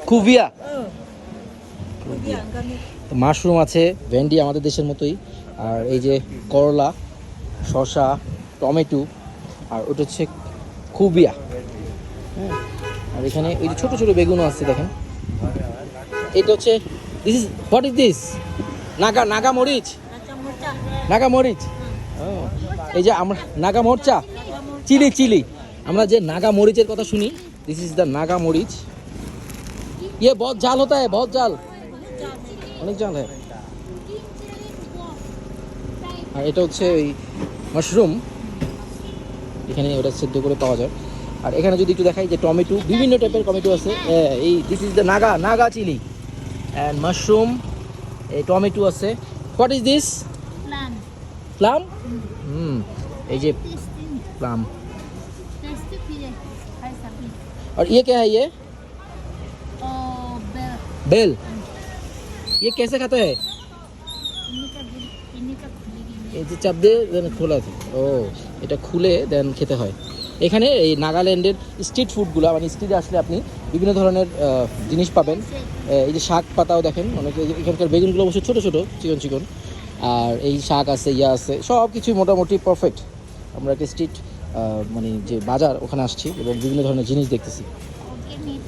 কুভিয়া Kuya, ang gamit. Mushroom আছে, ভেন্ডি আমাদের দেশের মতোই, আর এই যে করলা, শসা, টমেটো, আর ওটা হচ্ছে কুবিয়া। হ্যাঁ, আর এখানে ওই যে ছোটো ছোটো বেগুনও আছে দেখেন। এটা হচ্ছে this is what is this? Naga Naga মরিচ, Macam murca. নাগা মরিচ। ও, এই যে আমরা নাগা মোরচা, চিলি চিলি, আমরা যে নাগা মরিচের কথা শুনি, দিস ইজ দ্য নাগা মরিচ। ये बहुत জাল होता है, बहुत জাল, অনেক জাল হয়। আর এটা হচ্ছে ওই মাশরুম, এখানে ওটা সেদ্ধ করে পাওয়া যায়। আর এখানে যদি একটু দেখাই যে টমেটো, বিভিন্ন টাইপের টমেটো আছে। এই this is the Naga Naga chilli and mushroom, এই টমেটো আছে। What is this? Plan. Plum. এই যে Tasty. Plum. Tasty pile. Hai sabi. और ये क्या है? ये Oh, bell. बेल। ये कैसे खाता है? Ini ka khuli. এই যে চাপ দিয়ে দেন খোলা থাকে। ও, এটা খুলে দেন খেতে হয়। এখানে এই নাগাল্যান্ডের স্ট্রিট ফুডগুলো, মানে স্ট্রিটে আসলে আপনি বিভিন্ন ধরনের জিনিস পাবেন। এই যে শাক পাতাও দেখেন, অনেকে এখানকার বেগুনগুলো অবশ্যই ছোটো ছোটো চিকন চিকন, আর এই শাক আছে, ইয়া আছে, সব কিছুই মোটামুটি পারফেক্ট। আমরা একটা স্ট্রিট মানে যে বাজার ওখানে আসছি এবং বিভিন্ন ধরনের জিনিস দেখতেছি। Okay, meat.